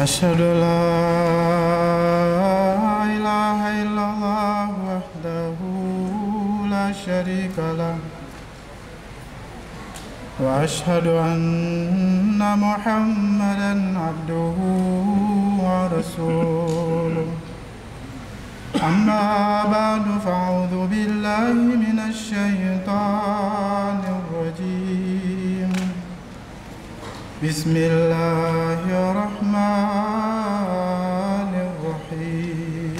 أشهد أن لا إله إلا الله وحده لا شريك له وأشهد أن محمدًا عبده ورسوله أما بعد فأعوذ بالله من الشيطان الرجيم بسم الله الرحمن الرحيم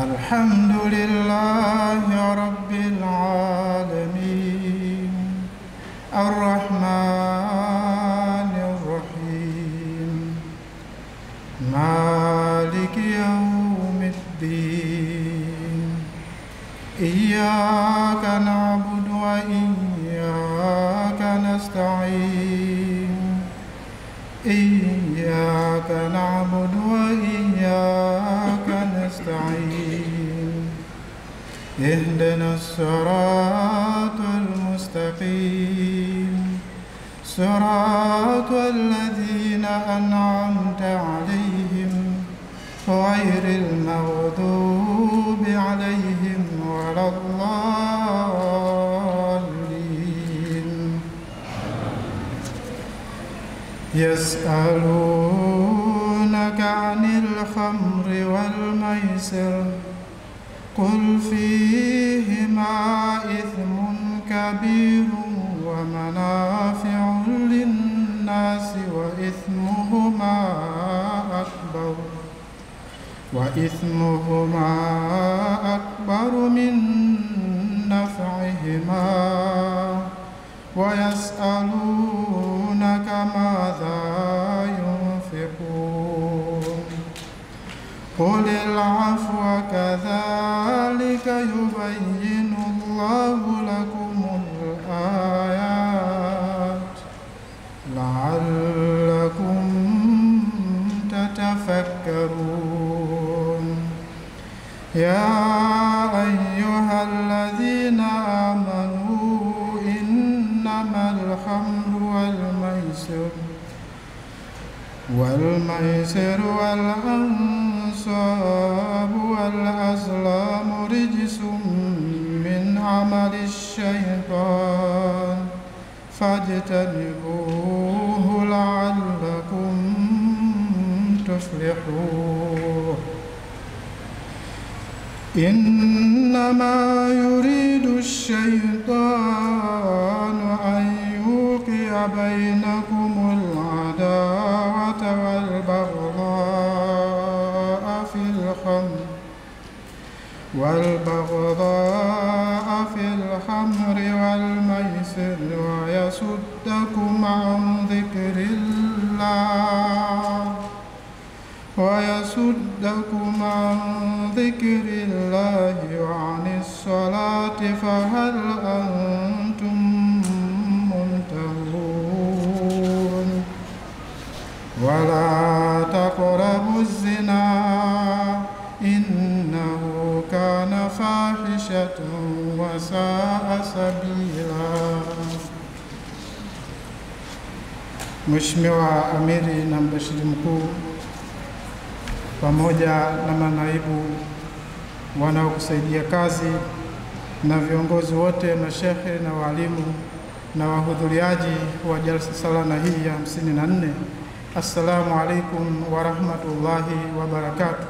الحمد لله رب العالمين الرحمن الرحيم مالك يوم الدين إياك نعبد وإياك نستعين إياك نعبد وإياك نستعين اهدنا الصراط المستقيم صراط الذين أنعمت عليهم غير المغضوب عليهم ولا الضالين يسألونك عن الخمر والميسر قل فيهما إثم كبير ومنافع للناس وإثمهما أكبر من نفعهما ويسألونك ماذا ينفقون قل العفو كذلك يبين الله لكم الآيات لعلكم تتفكرون يا أيها الذين آمنوا إنما الخمر والميسر والأنصاب والأزلام رجس من عمل الشيطان فاجتنبوه لعلكم تفلحون إنما يريد الشيطان أن يوقع بينكم العداوة والبغضاء في الخمر والميسر ويصدكم عن ذكر الله وعن الصلاة فهل أنتم منتهون ولا تقربوا الزنا إنه كان فاحشة وساء سبيلا. Mheshimiwa Amiri na Mbashiri Mkuu pamoja na manaibu wanaokusaidia kazi na viongozi wote, mashehe na walimu na wahudhuriaji wa jalsa salana hii ya 54, assalamu alaikum wa rahmatullahi wa barakatuh.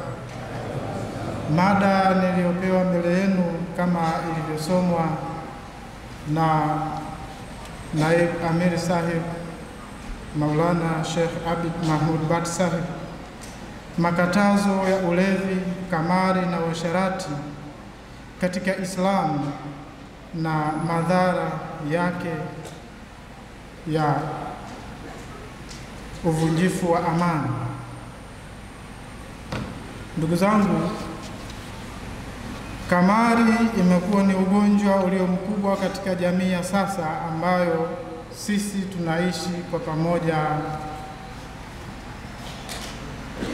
Mada niliyopewa mbele yenu kama ilivyosomwa na Naib Amiri Sahib Maulana Sheikh Abid Mahmud Bat Sahib, makatazo ya ulevi, kamari na uasherati katika Islamu na madhara yake ya uvunjifu wa amani. Ndugu zangu, kamari imekuwa ni ugonjwa ulio mkubwa katika jamii ya sasa ambayo sisi tunaishi kwa pamoja,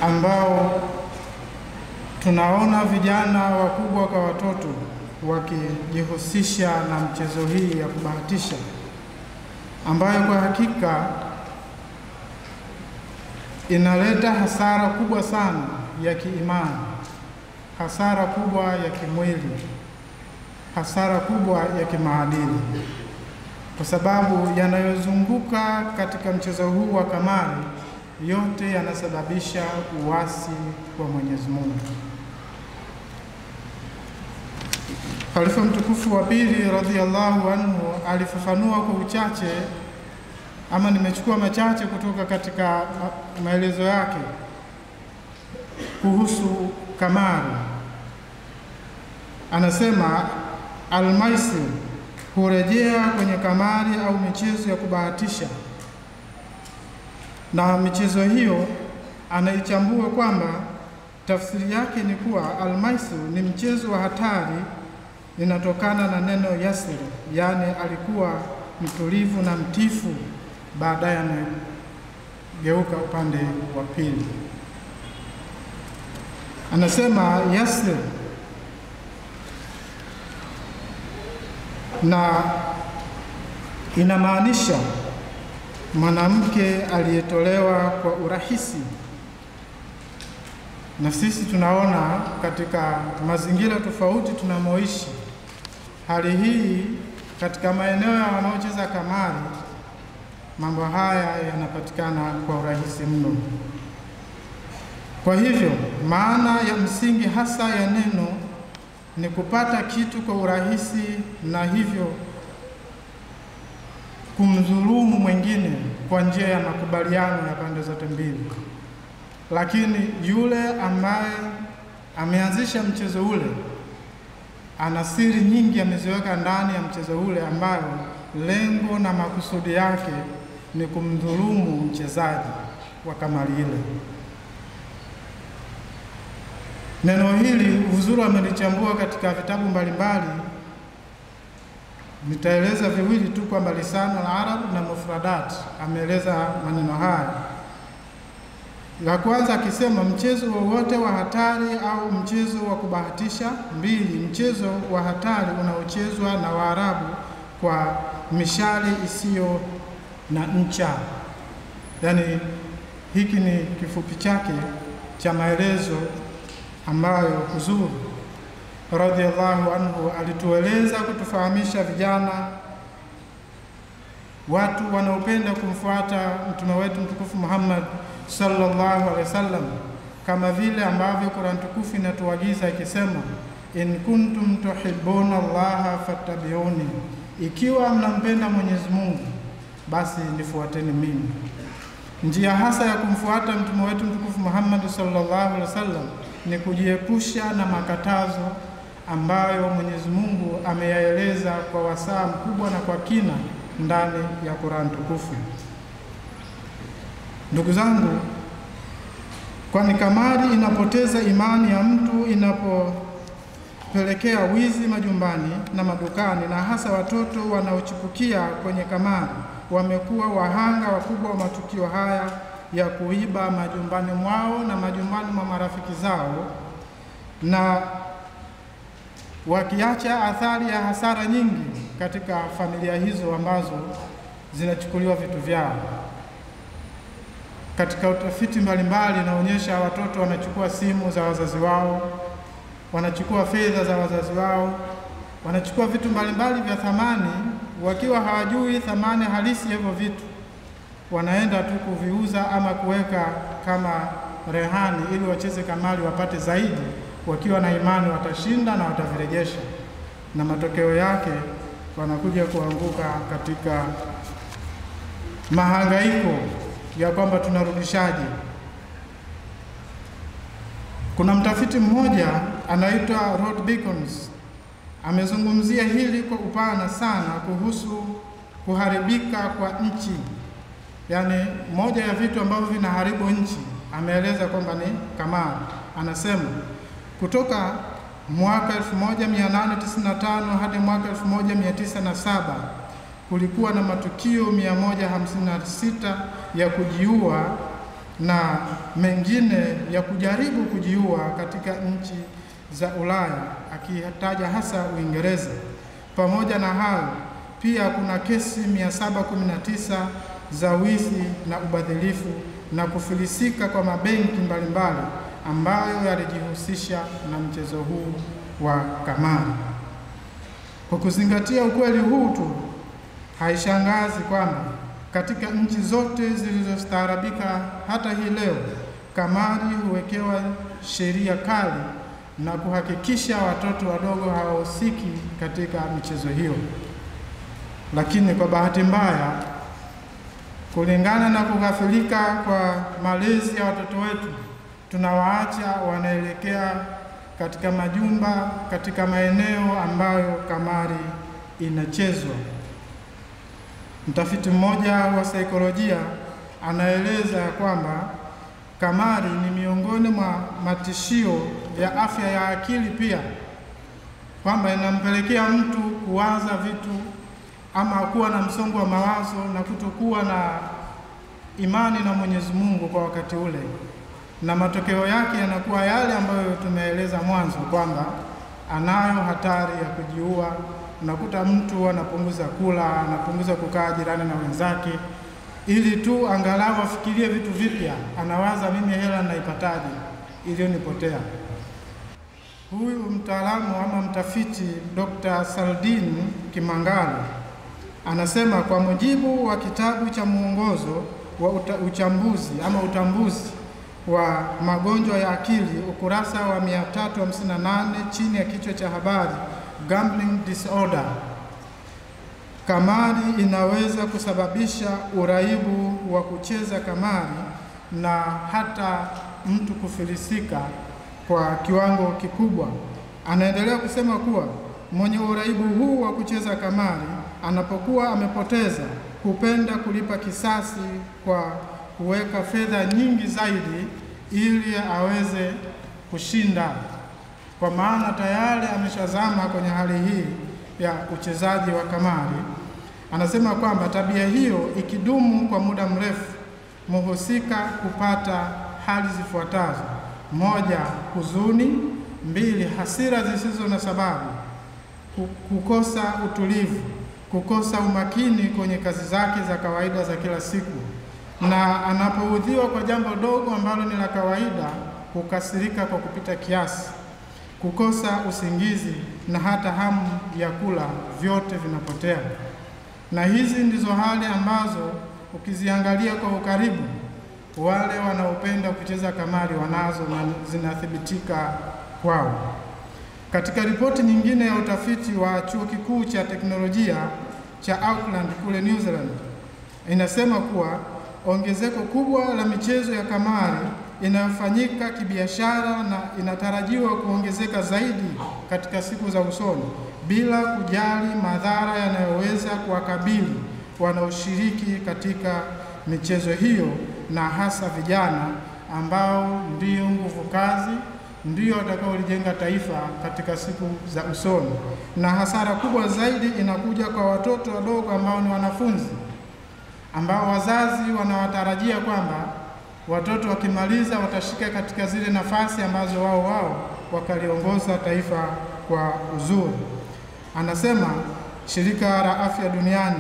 ambao tunaona vijana wakubwa kwa watoto wakijihusisha na mchezo hii ya kubahatisha, ambayo kwa hakika inaleta hasara kubwa sana ya kiimani, hasara kubwa ya kimwili, hasara kubwa ya kimaadili, kwa sababu yanayozunguka katika mchezo huu wa kamari yote yanasababisha uasi wa Mwenyezi Mungu. Khalifa mtukufu wa pili radhiallahu anhu alifafanua kwa uchache, ama nimechukua machache kutoka katika maelezo yake kuhusu kamari. Anasema almaisir hurejea kwenye kamari au michezo ya kubahatisha, na michezo hiyo anaichambua kwamba tafsiri yake ni kuwa almaisir ni mchezo wa hatari, linatokana na neno yasir, yani alikuwa mtulivu na mtifu, baadaye anageuka upande wa pili. Anasema yasir na inamaanisha mwanamke aliyetolewa kwa urahisi, na sisi tunaona katika mazingira tofauti tunamoishi hali hii. Katika maeneo ya wanaocheza kamari, mambo haya yanapatikana kwa urahisi mno. Kwa hivyo maana ya msingi hasa ya neno ni kupata kitu kwa urahisi, na hivyo kumdhulumu mwingine kwa njia ya makubaliano ya pande zote mbili. Lakini yule ambaye ameanzisha mchezo ule ana siri nyingi ameziweka ndani ya mchezo ule, ambayo lengo na makusudi yake ni kumdhulumu mchezaji wa kamari ile. Neno hili Uzuru amelichambua katika vitabu mbalimbali. Nitaeleza viwili tu, kwamba Lisanul Arab na Mufradat ameeleza maneno haya. La kwanza akisema mchezo wowote wa hatari au mchezo wa kubahatisha. Mbili, mchezo wa hatari unaochezwa na Waarabu kwa mishale isiyo na ncha. Yaani hiki ni kifupi chake cha maelezo ambayo Uzuru radhiallahu anhu alitueleza kutufahamisha vijana, watu wanaopenda kumfuata mtume wetu mtukufu Muhammad sallallahu alaihi wasallam, kama vile ambavyo Qur'an tukufu inatuagiza ikisema, in kuntum tuhibbuna Allaha fattabi'uni, ikiwa mnampenda Mwenyezi Mungu basi nifuateni mimi. Njia hasa ya kumfuata mtume wetu mtukufu Muhammad sallallahu alaihi wasallam ni kujiepusha na makatazo ambayo Mwenyezi Mungu ameyaeleza kwa wasaa mkubwa na kwa kina ndani ya Qur'an tukufu. Ndugu zangu, kwani kamari inapoteza imani ya mtu, inapopelekea wizi majumbani na madukani, na hasa watoto wanaochipukia kwenye kamari wamekuwa wahanga wakubwa wa matukio haya ya kuiba majumbani mwao na majumbani mwa marafiki zao, na wakiacha athari ya hasara nyingi katika familia hizo ambazo zinachukuliwa vitu vyao. Katika utafiti mbalimbali inaonyesha watoto wanachukua simu za wazazi wao, wanachukua fedha za wazazi wao, wanachukua vitu mbalimbali vya thamani, wakiwa hawajui thamani halisi ya hivyo vitu. Wanaenda tu kuviuza ama kuweka kama rehani ili wacheze kamari wapate zaidi, wakiwa na imani watashinda na watavirejesha, na matokeo yake wanakuja kuanguka katika mahangaiko ya kwamba tunarudishaje. Kuna mtafiti mmoja anaitwa Rod Beacons amezungumzia hili kwa upana sana kuhusu kuharibika kwa nchi. Yaani moja ya vitu ambavyo vinaharibu nchi ameeleza kwamba ni kamari. Anasema kutoka mwaka 1895 hadi mwaka 1907 kulikuwa na matukio 156 ya kujiua na mengine ya kujaribu kujiua katika nchi za Ulaya, akitaja hasa Uingereza. Pamoja na hayo, pia kuna kesi 719 za wizi na ubadhilifu na kufilisika kwa mabenki mbalimbali ambayo yalijihusisha na mchezo huu wa kamari. Kwa kuzingatia ukweli huu tu, haishangazi kwamba katika nchi zote zilizostaarabika hata hii leo, kamari huwekewa sheria kali na kuhakikisha watoto wadogo hawahusiki katika michezo hiyo. Lakini kwa bahati mbaya, kulingana na kughafilika kwa malezi ya watoto wetu, tunawaacha wanaelekea katika majumba, katika maeneo ambayo kamari inachezwa. Mtafiti mmoja wa saikolojia anaeleza kwamba kamari ni miongoni mwa matishio ya afya ya akili pia, kwamba inampelekea mtu kuwaza vitu ama kuwa na msongo wa mawazo na kutokuwa na imani na Mwenyezi Mungu kwa wakati ule, na matokeo yake yanakuwa yale ambayo tumeeleza mwanzo, kwamba anayo hatari ya kujiua. Unakuta mtu anapunguza kula, anapunguza kukaa jirani na wenzake, ili tu angalau afikirie vitu vipya. Anawaza, mimi hela naipataje iliyonipotea. Huyu mtaalamu ama mtafiti Dr. Saldin Kimangalo anasema, kwa mujibu wa kitabu cha mwongozo wa utambuzi wa magonjwa ya akili, ukurasa wa 358 chini ya kichwa cha habari Gambling Disorder, kamari inaweza kusababisha uraibu wa kucheza kamari na hata mtu kufilisika kwa kiwango kikubwa. Anaendelea kusema kuwa mwenye uraibu huu wa kucheza kamari anapokuwa amepoteza, hupenda kulipa kisasi kwa kuweka fedha nyingi zaidi ili aweze kushinda, kwa maana tayari ameshazama kwenye hali hii ya uchezaji wa kamari. Anasema kwamba tabia hiyo ikidumu kwa muda mrefu, mhusika kupata hali zifuatazo: 1, huzuni; 2, hasira zisizo na sababu; kukosa utulivu, kukosa umakini kwenye kazi zake za kawaida za kila siku, na anapoudhiwa kwa jambo dogo ambalo ni la kawaida, hukasirika kwa kupita kiasi, kukosa usingizi na hata hamu ya kula, vyote vinapotea. Na hizi ndizo hali ambazo ukiziangalia kwa ukaribu, wale wanaopenda kucheza kamari wanazo na zinathibitika kwao. Katika ripoti nyingine ya utafiti wa chuo kikuu cha teknolojia cha Auckland kule New Zealand, inasema kuwa ongezeko kubwa la michezo ya kamari inayofanyika kibiashara na inatarajiwa kuongezeka zaidi katika siku za usoni, bila kujali madhara yanayoweza kuwakabili wanaoshiriki katika michezo hiyo, na hasa vijana ambao ndio nguvu kazi, ndio watakaolijenga taifa katika siku za usoni. Na hasara kubwa zaidi inakuja kwa watoto wadogo ambao ni wanafunzi, ambao wazazi wanawatarajia kwamba watoto wakimaliza watashika katika zile nafasi ambazo wao wakaliongoza taifa kwa uzuri. Anasema shirika la afya duniani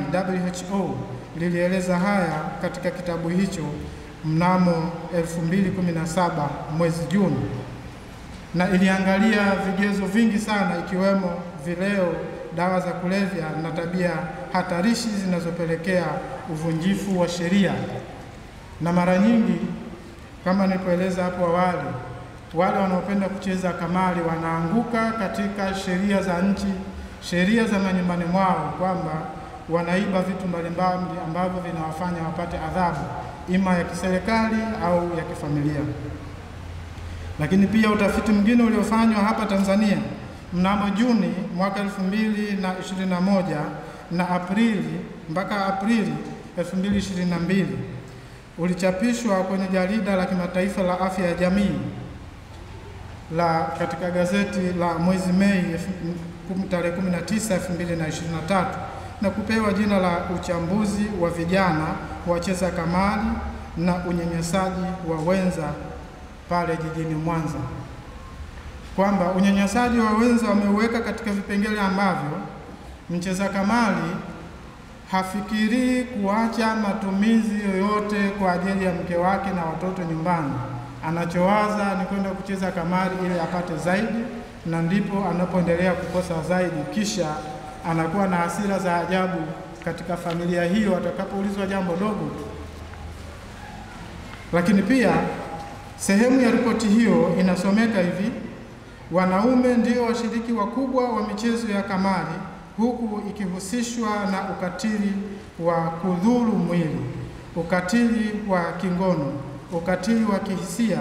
WHO lilieleza haya katika kitabu hicho mnamo 2017 mwezi Juni, na iliangalia vigezo vingi sana, ikiwemo vileo, dawa za kulevya na tabia hatarishi zinazopelekea uvunjifu wa sheria. Na mara nyingi, kama nilipoeleza hapo awali, wale wanaopenda kucheza kamari wanaanguka katika sheria za nchi, sheria za manyumbani mwao, kwamba wanaiba vitu mbalimbali ambavyo vinawafanya wapate adhabu, ima ya kiserikali au ya kifamilia. Lakini pia utafiti mwingine uliofanywa hapa Tanzania mnamo Juni mwaka 2021 na Aprili 2022 ulichapishwa kwenye jarida la kimataifa la afya ya jamii katika gazeti la mwezi Mei tarehe 19, 2023 na kupewa jina la uchambuzi wa vijana wacheza kamari na unyanyasaji wa wenza pale jijini Mwanza, kwamba unyanyasaji wa wenza wameuweka katika vipengele ambavyo mcheza kamari hafikirii kuacha matumizi yoyote kwa ajili ya mke wake na watoto nyumbani. Anachowaza ni kwenda kucheza kamari ili apate zaidi, na ndipo anapoendelea kukosa zaidi, kisha anakuwa na hasira za ajabu katika familia hiyo atakapoulizwa jambo dogo. Lakini pia sehemu ya ripoti hiyo inasomeka hivi: wanaume ndio washiriki wakubwa wa michezo ya kamari, huku ikihusishwa na ukatili wa kudhuru mwili, ukatili wa kingono, ukatili wa kihisia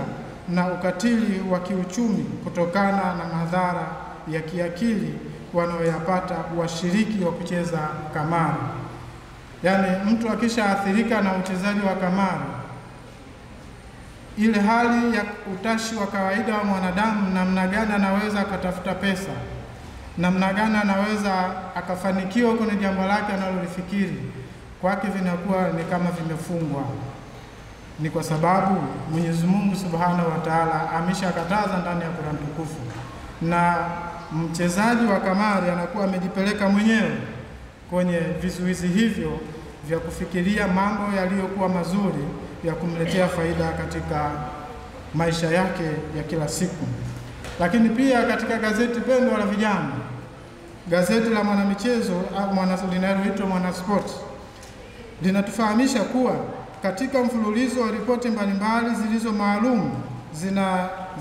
na ukatili wa kiuchumi kutokana na madhara ya kiakili wanaoyapata washiriki wa kucheza kamari. Yaani mtu akishaathirika na uchezaji wa kamari, ile hali ya utashi wa kawaida wa mwanadamu, namna gani anaweza akatafuta pesa, namna gani anaweza akafanikiwa kwenye jambo lake analolifikiri, kwake vinakuwa ni kama vimefungwa. Ni kwa sababu Mwenyezi Mungu Subhanahu wa Ta'ala ameshakataza ndani ya Qur'an tukufu, na mchezaji wa kamari anakuwa amejipeleka mwenyewe kwenye vizuizi hivyo vya kufikiria mambo yaliyokuwa mazuri ya kumletea faida katika maisha yake ya kila siku. Lakini pia katika gazeti pendwa la vijana, gazeti la mwanamichezo au linaloitwa Mwanasport, linatufahamisha kuwa katika mfululizo wa ripoti mbalimbali zilizo maalum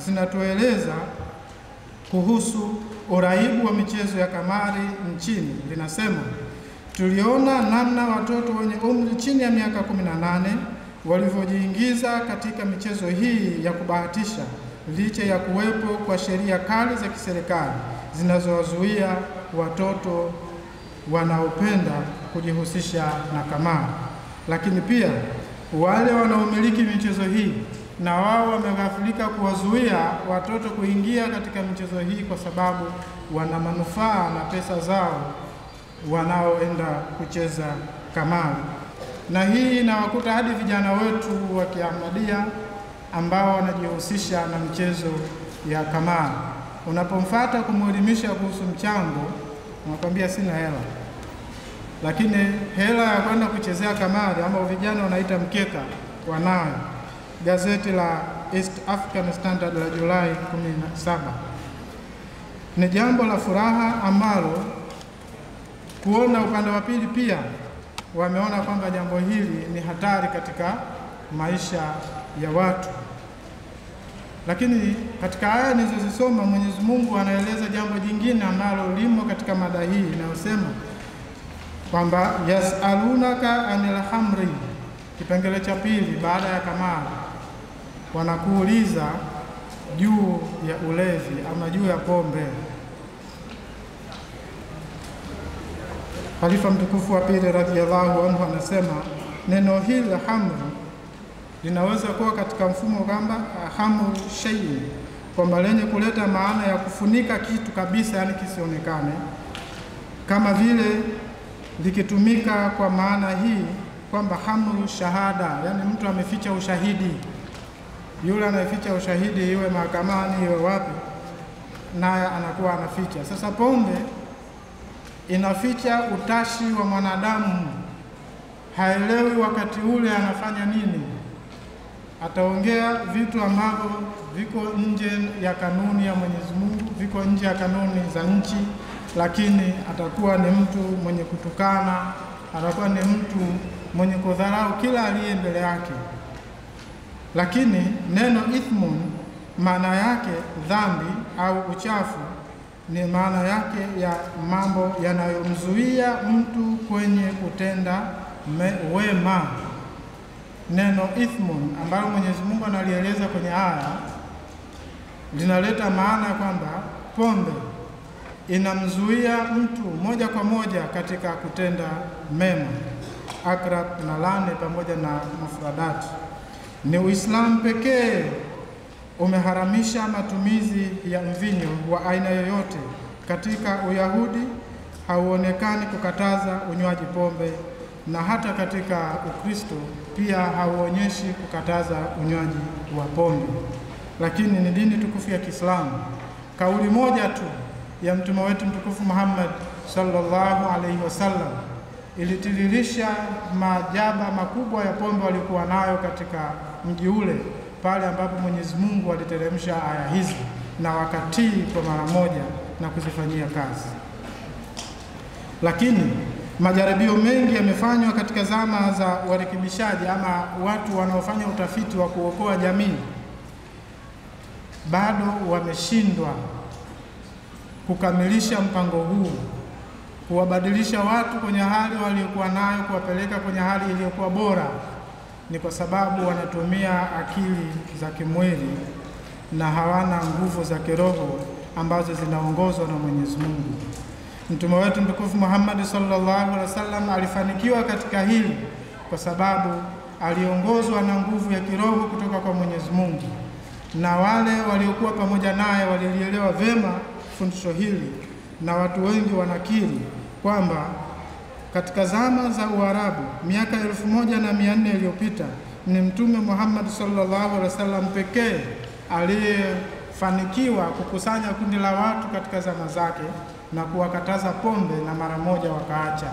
zinatueleza kuhusu uraibu wa michezo ya kamari nchini. Linasema, tuliona namna watoto wenye umri chini ya miaka 18 walivyojiingiza katika michezo hii ya kubahatisha, licha ya kuwepo kwa sheria kali za kiserikali zinazowazuia watoto wanaopenda kujihusisha na kamari. Lakini pia wale wanaomiliki michezo hii na wao wameghafilika kuwazuia watoto kuingia katika michezo hii kwa sababu wana manufaa na pesa zao wanaoenda kucheza kamari. Na hii inawakuta hadi vijana wetu wa Kiahmadia ambao wanajihusisha na michezo ya kamari. Unapomfuata kumwelimisha kuhusu mchango, unakwambia sina hela. Lakini hela ya kwenda kuchezea kamari, ama vijana wanaita mkeka, wanayo. Gazeti la East African Standard la Julai 17. Ni jambo la furaha ambalo kuona upande wa pili pia wameona kwamba jambo hili ni hatari katika maisha ya watu. Lakini katika aya nilizozisoma, Mwenyezi Mungu anaeleza jambo jingine ambalo limo katika mada hii inayosema kwamba yasalunaka anil hamri, kipengele cha pili baada ya kamari, wanakuuliza juu ya ulevi ama juu ya pombe. Khalifa mtukufu wa pili radhiyallahu anhu anasema neno hili la hamru linaweza kuwa katika mfumo kwamba hamru shay'in, kwamba lenye kuleta maana ya kufunika kitu kabisa, yani kisionekane, kama vile likitumika kwa maana hii kwamba hamru shahada, yani mtu ameficha ushahidi. Yule anayeficha ushahidi, iwe mahakamani iwe wapi, naye anakuwa anaficha. Sasa pombe inaficha utashi wa mwanadamu, haelewi wakati ule anafanya nini. Ataongea vitu ambavyo viko nje ya kanuni ya Mwenyezi Mungu, viko nje ya kanuni za nchi, lakini atakuwa ni mtu mwenye kutukana, atakuwa ni mtu mwenye kudharau kila aliye mbele yake. Lakini neno ithmun maana yake dhambi au uchafu, ni maana yake ya mambo yanayomzuia mtu kwenye kutenda wema. Neno ithmun ambalo Mwenyezi Mungu analieleza kwenye aya linaleta maana kwamba pombe inamzuia mtu moja kwa moja katika kutenda mema. Akrab na lane pamoja na mufradati. Ni Uislamu pekee umeharamisha matumizi ya mvinyo wa aina yoyote. Katika Uyahudi hauonekani kukataza unywaji pombe, na hata katika Ukristo pia hauonyeshi kukataza unywaji wa pombe. Lakini ni dini tukufu ya Kiislamu. Kauli moja tu ya mtume wetu mtukufu Muhammad sallallahu alaihi wasallam ilitiririsha majaba makubwa ya pombe walikuwa nayo katika mji ule, pale ambapo Mwenyezi Mungu aliteremsha aya hizi na wakatii kwa mara moja na kuzifanyia kazi. Lakini majaribio mengi yamefanywa katika zama za warekebishaji ama watu wanaofanya utafiti wa kuokoa jamii, bado wameshindwa kukamilisha mpango huu, kuwabadilisha watu kwenye hali waliokuwa nayo kuwapeleka kwenye hali iliyokuwa bora. Ni kwa sababu wanatumia akili za kimwili na hawana nguvu za kiroho ambazo zinaongozwa na Mwenyezi Mungu. Mtume wetu mtukufu Muhammad sallallahu alaihi wasallam alifanikiwa katika hili kwa sababu aliongozwa na nguvu ya kiroho kutoka kwa Mwenyezi Mungu, na wale waliokuwa pamoja naye walilielewa vema fundisho hili, na watu wengi wanakiri kwamba katika zama za Uarabu miaka 1400 iliyopita ni Mtume Muhammad sallallahu alaihi wasallam pekee aliyefanikiwa kukusanya kundi la watu katika zama zake na kuwakataza pombe, na mara moja wakaacha.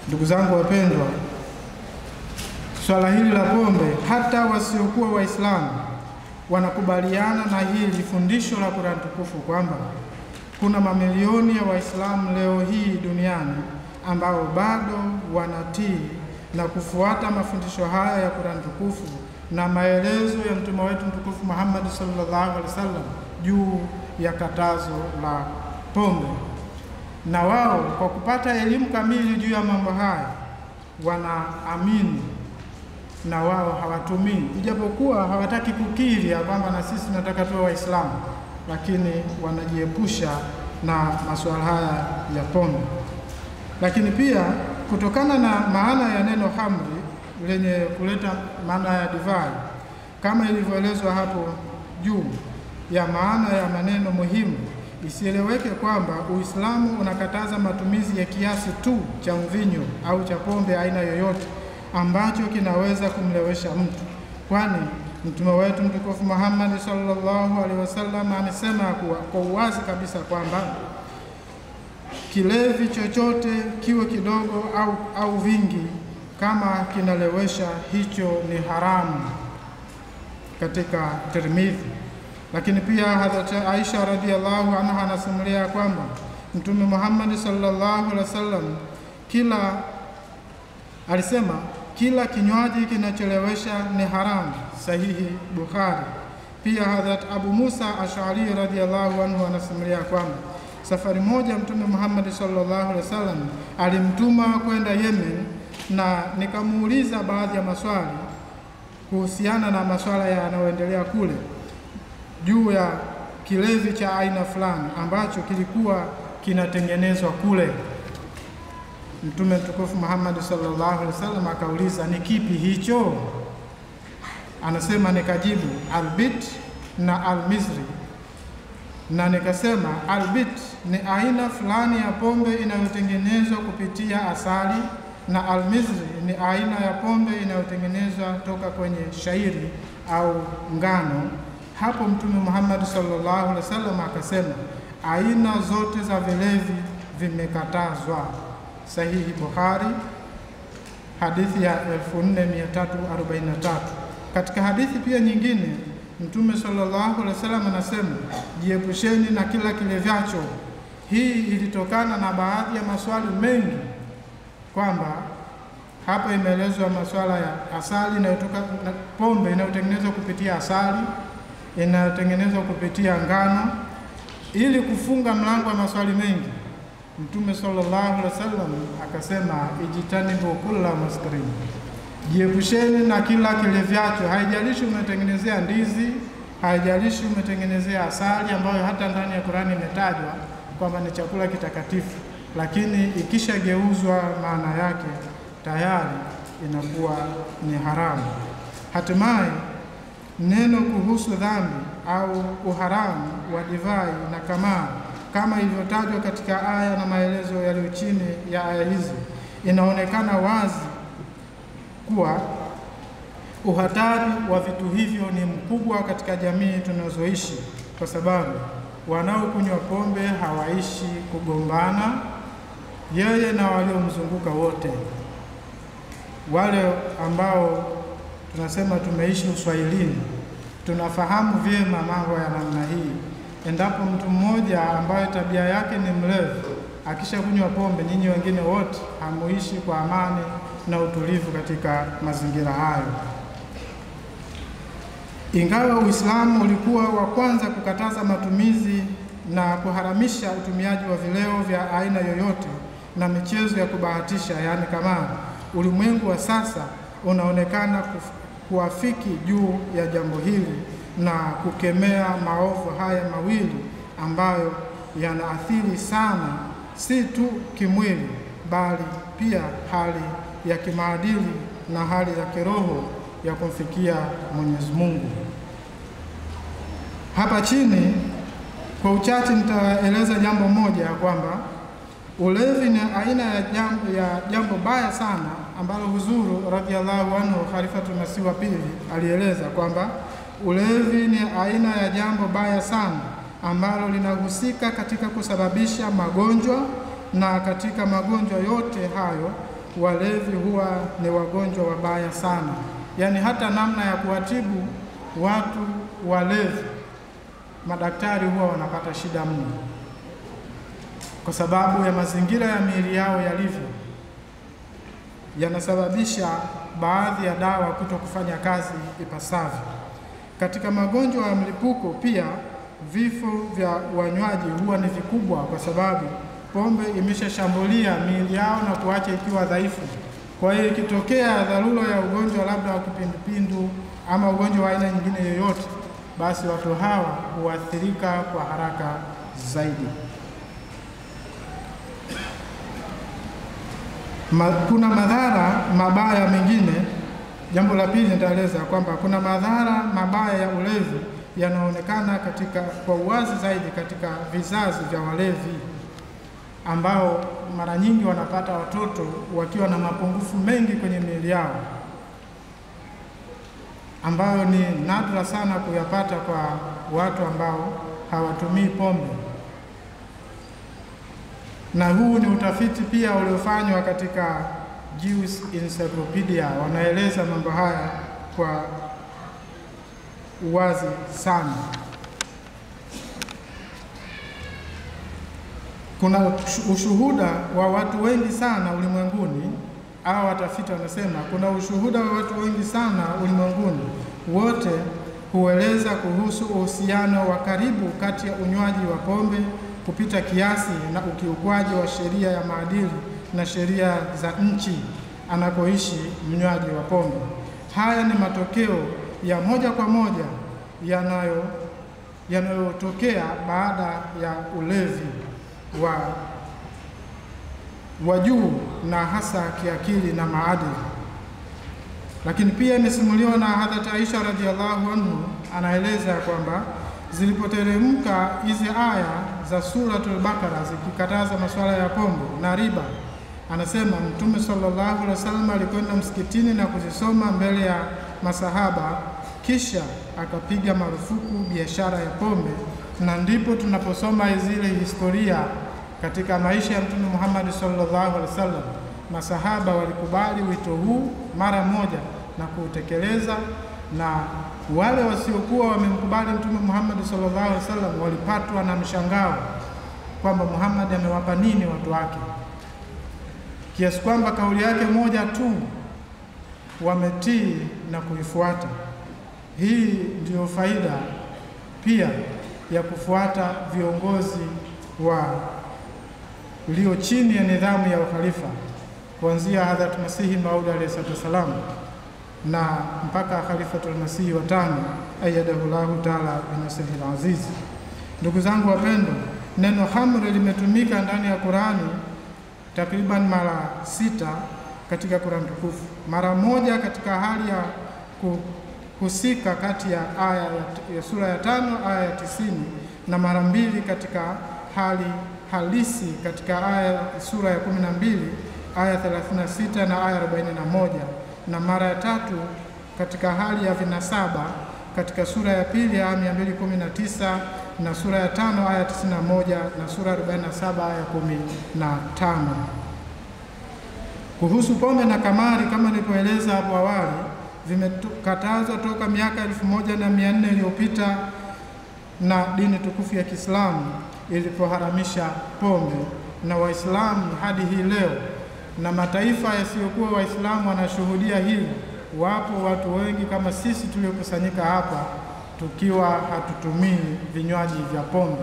Ndugu zangu wapendwa, swala hili la pombe, hata wasiokuwa Waislamu wanakubaliana na hili fundisho la Qur'an tukufu kwamba kuna mamilioni ya Waislamu leo hii duniani ambao bado wanatii na kufuata mafundisho haya ya Qur'an tukufu na maelezo ya mtume wetu mtukufu Muhammad sallallahu alaihi wasallam juu ya katazo la pombe. Na wao kwa kupata elimu kamili juu ya mambo haya wanaamini na wao hawatumii, ijapokuwa hawataki kukiri ya kwamba na sisi tunataka tuwe Waislamu, lakini wanajiepusha na masuala haya ya pombe. Lakini pia kutokana na maana ya neno hamri lenye kuleta maana ya divai, kama ilivyoelezwa hapo juu ya maana ya maneno muhimu, isieleweke kwamba Uislamu unakataza matumizi ya kiasi tu cha mvinyo au cha pombe aina yoyote ambacho kinaweza kumlewesha mtu, kwani mtume wetu mtukufu Muhammad sallallahu alaihi wasallam amesema kwa uwazi kabisa kwamba kilevi chochote kiwe kidogo au vingi, kama kinalewesha hicho ni haramu, katika Tirmidhi. Lakini pia Hadhrat Aisha radhiallahu anha anasimulia kwamba Mtume Muhammad sallallahu alaihi wasallam alisema kila kinywaji kinacholewesha ni haramu, sahihi Bukhari. Pia Hadhrat Abu Musa Ash'ari radhiallahu anhu anasimulia kwamba safari moja Mtume Muhammad sallallahu alaihi wasallam alimtuma kwenda Yemen, na nikamuuliza baadhi ya maswali kuhusiana na maswala yanayoendelea kule juu ya kilevi cha aina fulani ambacho kilikuwa kinatengenezwa kule. Mtume mtukufu Muhammad sallallahu alaihi wasallam akauliza, ni kipi hicho? Anasema, nikajibu albit na almizri, na nikasema albit ni aina fulani ya pombe inayotengenezwa kupitia asali, na almizri ni aina ya pombe inayotengenezwa toka kwenye shairi au ngano. Hapo Mtume Muhammad sallallahu alaihi wasallam akasema aina zote za vilevi vimekatazwa, sahihi Bukhari, hadithi ya 4343. Katika hadithi pia nyingine Mtume sallallahu alaihi wasallam anasema, jiepusheni na kila kilevyacho. Hii ilitokana na baadhi ya maswali mengi, kwamba hapa imeelezwa masuala ya asali inayotoka na pombe inayotengenezwa kupitia asali, inayotengenezwa kupitia ngano. Ili kufunga mlango wa maswali mengi, Mtume sallallahu alaihi wasallam akasema, ijitanibu kulla muskrin, jiepusheni na kila kilevyacho. Haijalishi umetengenezea ndizi, haijalishi umetengenezea asali ambayo hata ndani ya Qur'ani imetajwa kwamba ni chakula kitakatifu, lakini ikishageuzwa maana yake tayari inakuwa ni haramu. Hatimaye neno kuhusu dhambi au uharamu wa divai na kamari, kama ilivyotajwa katika aya na maelezo yaliyo chini ya aya hizi, inaonekana wazi kuwa uhatari wa vitu hivyo ni mkubwa katika jamii tunazoishi, kwa sababu wanaokunywa pombe hawaishi kugombana, yeye na waliomzunguka wote. Wale ambao tunasema tumeishi uswahilini, tunafahamu vyema mambo ya namna hii. Endapo mtu mmoja ambaye tabia yake ni mlevi akisha kunywa pombe, nyinyi wengine wote hamuishi kwa amani na utulivu katika mazingira hayo. Ingawa Uislamu ulikuwa wa kwanza kukataza matumizi na kuharamisha utumiaji wa vileo vya aina yoyote na michezo ya kubahatisha, yaani kamari, ulimwengu wa sasa unaonekana kuafiki juu ya jambo hili na kukemea maovu haya mawili ambayo yanaathiri sana si tu kimwili bali pia hali ya kimaadili na hali ya kiroho ya kumfikia Mwenyezi Mungu. Hapa chini kwa uchache nitaeleza jambo moja ya kwamba ulevi ni aina ya jambo baya sana ambalo Huzuru radhiallahu anhu Khalifatul Masih wa pili alieleza kwamba ulevi ni aina ya jambo baya sana ambalo linahusika katika kusababisha magonjwa, na katika magonjwa yote hayo walevi huwa ni wagonjwa wabaya sana. Yaani hata namna ya kuwatibu watu walevi madaktari huwa wanapata shida mno, kwa sababu ya mazingira ya miili yao yalivyo yanasababisha baadhi ya dawa kuto kufanya kazi ipasavyo. Katika magonjwa ya mlipuko pia vifo vya wanywaji huwa ni vikubwa, kwa sababu pombe imeshashambulia miili yao na kuacha ikiwa dhaifu. Kwa hiyo ikitokea dharura ya ugonjwa labda wa kipindupindu ama ugonjwa wa aina nyingine yoyote, basi watu hawa huathirika kwa haraka zaidi. Kuna madhara mabaya mengine. Jambo la pili nitaeleza kwamba kuna madhara mabaya ya ulevi yanaonekana kwa uwazi zaidi katika vizazi vya walevi ambao mara nyingi wanapata watoto wakiwa na mapungufu mengi kwenye miili yao, ambayo ni nadra sana kuyapata kwa watu ambao hawatumii pombe. Na huu ni utafiti pia uliofanywa katika Jewish Encyclopedia, wanaeleza mambo haya kwa uwazi sana. Kuna ushuhuda wa watu wengi sana ulimwenguni, au watafiti wanasema kuna ushuhuda wa watu wengi sana ulimwenguni, wote hueleza kuhusu uhusiano wa karibu kati ya unywaji wa pombe kupita kiasi na ukiukwaji wa sheria ya maadili na sheria za nchi anakoishi mnywaji wa pombe. Haya ni matokeo ya moja kwa moja yanayotokea baada ya ulevi wa juu na hasa kiakili na maadili. Lakini pia imesimuliwa na Hadhrat Aisha radhiallahu anhu, anaeleza kwamba zilipoteremka hizi aya za Suratul Baqara zikikataza masuala ya pombe na riba, anasema Mtume sallallahu alaihi wasallam alikwenda msikitini na kuzisoma mbele ya masahaba, kisha akapiga marufuku biashara ya pombe. Na ndipo tunaposoma zile historia katika maisha ya Mtume Muhammad sallallahu alaihi wasallam, masahaba walikubali wito huu mara moja na kuutekeleza, na wale wasiokuwa wamemkubali Mtume Muhammad sallallahu alaihi wasallam walipatwa na mshangao kwamba Muhammad amewapa nini watu wake, kiasi kwamba kauli yake moja tu wametii na kuifuata. Hii ndiyo faida pia ya kufuata viongozi walio chini ya nidhamu ya ukhalifa, kuanzia Hadhrat Masihi Maud alayhi salam na mpaka Khalifatul Masih wa tano ayyadahullahu ta'ala bi nasrihil aziz. Ndugu zangu wapendwa, neno khamr limetumika ndani ya Qur'ani takriban mara 6 katika Qur'an tukufu, mara moja katika hali ya kuhusika kati ya aya ya sura ya 5 aya ya 90, na mara 2 katika hali halisi katika aya sura ya 12 aya 36 na aya 41, na mara ya 3 katika hali ya vinasaba katika sura ya 2 aya 219 na sura ya 5 aya 91 na sura 47 aya 15. Kuhusu pombe na kamari, kama nilivyoeleza hapo awali, vimekatazwa toka miaka 1400 iliyopita na dini tukufu ya Kiislamu ilipoharamisha pombe, na Waislamu hadi hii leo na mataifa yasiyokuwa Waislamu wanashuhudia hili. Wapo watu wengi kama sisi tuliokusanyika hapa tukiwa hatutumii vinywaji vya pombe.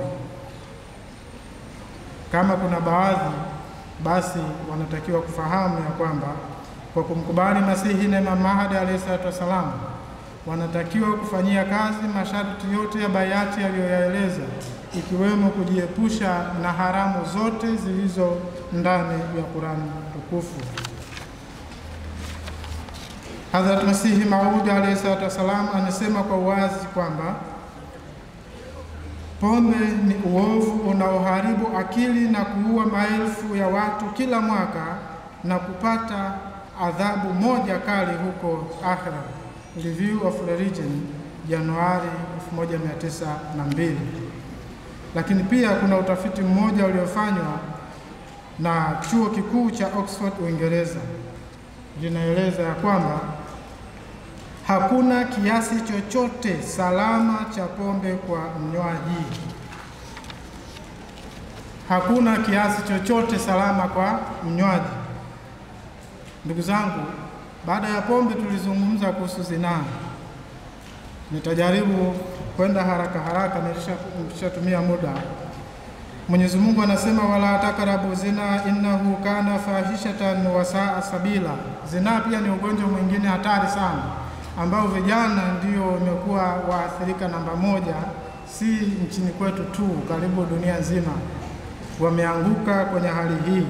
Kama kuna baadhi, basi wanatakiwa kufahamu ya kwamba kwa kumkubali Masihi na Imam Mahdi alayhi salatu wasalam, wanatakiwa kufanyia kazi masharti yote ya baiati aliyoyaeleza, ikiwemo kujiepusha na haramu zote zilizo ndani ya Qur'ani tukufu. Hazrat Masihi Maud alayhi salatu wasalam anasema kwa wazi kwamba pombe ni uovu unaoharibu akili na kuua maelfu ya watu kila mwaka na kupata adhabu moja kali huko akhira. Review of Religion, Januari 1902. Lakini pia kuna utafiti mmoja uliofanywa na chuo kikuu cha Oxford, Uingereza, linaeleza ya kwamba hakuna kiasi chochote salama cha pombe kwa mnywaji. Hakuna kiasi chochote salama kwa mnywaji. Ndugu zangu, baada ya pombe tulizungumza kuhusu zinaa. Nitajaribu kwenda haraka, nilishatumia muda. Mwenyezi Mungu anasema wala takarabu zina innahu kana fahishatan wa saa sabila. Zinaa pia ni ugonjwa mwingine hatari sana ambao vijana ndio wamekuwa waathirika namba moja, si nchini kwetu tu, karibu dunia nzima wameanguka kwenye hali hii.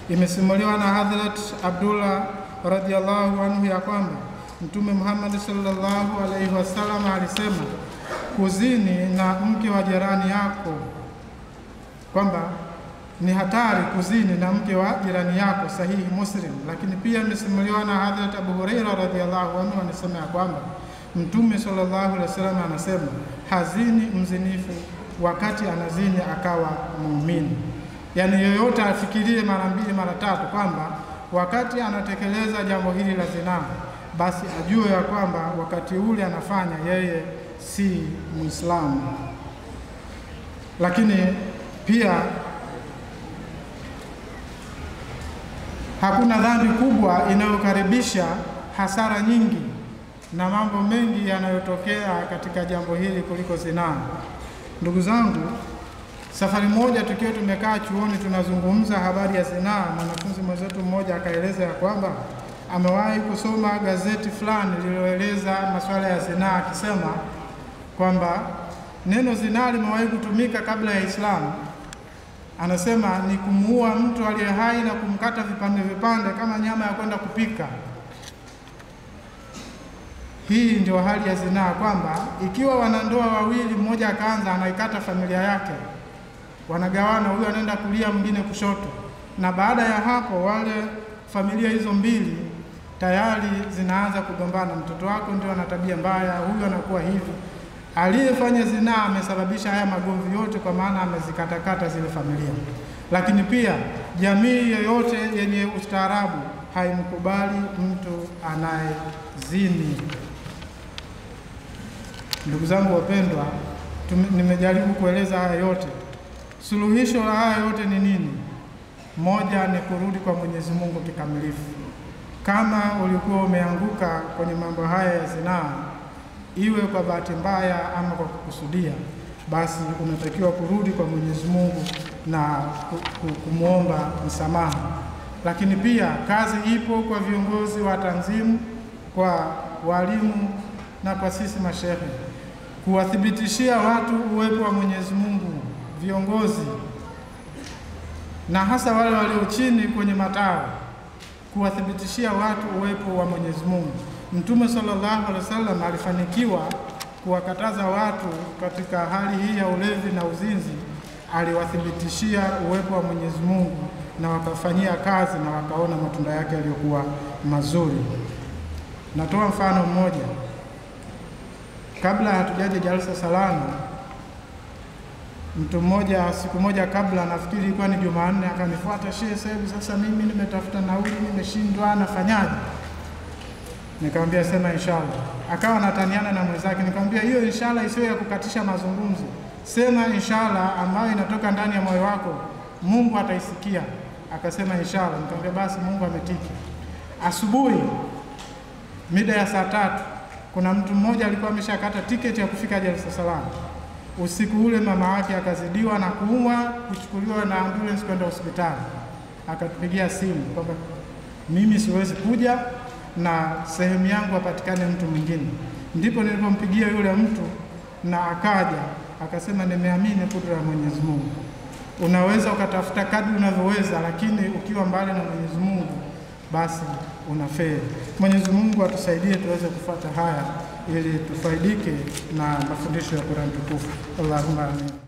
Imesimuliwa na Hadhrat Abdullah radhiyallahu anhu ya kwamba Mtume Muhammad sallallahu alaihi wasallam alisema, kuzini na mke wa jirani yako, kwamba ni hatari kuzini na mke wa jirani yako, sahihi Muslim. Lakini pia imesimuliwa na Hadhrat Abu Huraira radhiyallahu anhu anasema ya kwamba Mtume sallallahu alaihi wasallam anasema, hazini mzinifu wakati anazini akawa muumini. Yani yoyote afikirie mara mbili mara tatu kwamba wakati anatekeleza jambo hili la zinaa, basi ajue ya kwamba wakati ule anafanya yeye si Muislamu. Lakini pia hakuna dhambi kubwa inayokaribisha hasara nyingi na mambo mengi yanayotokea katika jambo hili kuliko zinaa. Ndugu zangu, safari moja tukiwa tumekaa chuoni tunazungumza habari ya zinaa, mwanafunzi mwenzetu mmoja akaeleza ya kwamba amewahi kusoma gazeti fulani lililoeleza masuala ya zinaa, akisema kwamba neno zinaa limewahi kutumika kabla ya Islamu. Anasema ni kumuua mtu aliye hai na kumkata vipande vipande kama nyama ya kwenda kupika. Hii ndio hali ya zinaa, kwamba ikiwa wanandoa wawili, mmoja akaanza anaikata familia yake, wanagawana, huyu anaenda kulia mwingine kushoto, na baada ya hapo wale familia hizo mbili tayari zinaanza kugombana. Mtoto wako ndio ana tabia mbaya, huyu anakuwa hivi. Aliyefanya zinaa amesababisha haya magomvi yote, kwa maana amezikatakata zile familia. Lakini pia jamii yoyote yenye ustaarabu haimkubali mtu anayezini. Ndugu zangu wapendwa, nimejaribu kueleza haya yote. Suluhisho la haya yote ni nini? Moja ni kurudi kwa Mwenyezi Mungu kikamilifu. Kama ulikuwa umeanguka kwenye mambo haya ya zinaa, iwe kwa bahati mbaya ama kwa kukusudia, basi unatakiwa kurudi kwa Mwenyezi Mungu na kumwomba msamaha. Lakini pia kazi ipo kwa viongozi wa tanzimu, kwa walimu na kwa sisi mashehe, kuwathibitishia watu uwepo wa Mwenyezi Mungu, viongozi na hasa wale walio chini kwenye matawi, kuwathibitishia watu uwepo wa Mwenyezi Mungu. Mtume sallallahu alaihi wasallam alifanikiwa kuwakataza watu katika hali hii ya ulevi na uzinzi, aliwathibitishia uwepo wa Mwenyezi Mungu na wakafanyia kazi na wakaona matunda yake yaliyokuwa mazuri. Natoa mfano mmoja. Kabla hatujaje jalsa salama, Mtu mmoja siku moja kabla, nafikiri ilikuwa ni Jumanne, akanifuata, shehe, sasa mimi nimetafuta nauli, nimeshindwa, nafanyaje? Nikamwambia sema inshallah. Akawa anataniana na mwenzake, nikamwambia hiyo inshallah isiwe ya kukatisha mazungumzo. Sema inshallah ambayo inatoka ndani ya moyo wako, Mungu ataisikia. Akasema inshallah. Nikamwambia basi Mungu ametiki. Asubuhi mida ya saa 3 kuna mtu mmoja alikuwa ameshakata tiketi ya kufika Dar es Salaam. Usiku ule mama yake akazidiwa na kuumwa, kuchukuliwa na ambulance kwenda hospitali. Akatupigia simu kwamba mimi siwezi kuja na sehemu yangu apatikane mtu mwingine. Ndipo nilipompigia yule mtu na akaja, akasema nimeamini kudra ya Mwenyezi Mungu. Unaweza ukatafuta kadri unavyoweza, lakini ukiwa mbali na Mwenyezi Mungu basi unafeli. Mwenyezi Mungu atusaidie tuweze kufuata haya ili tufaidike na mafundisho ya Qur'an tukufu. Allahumma amin.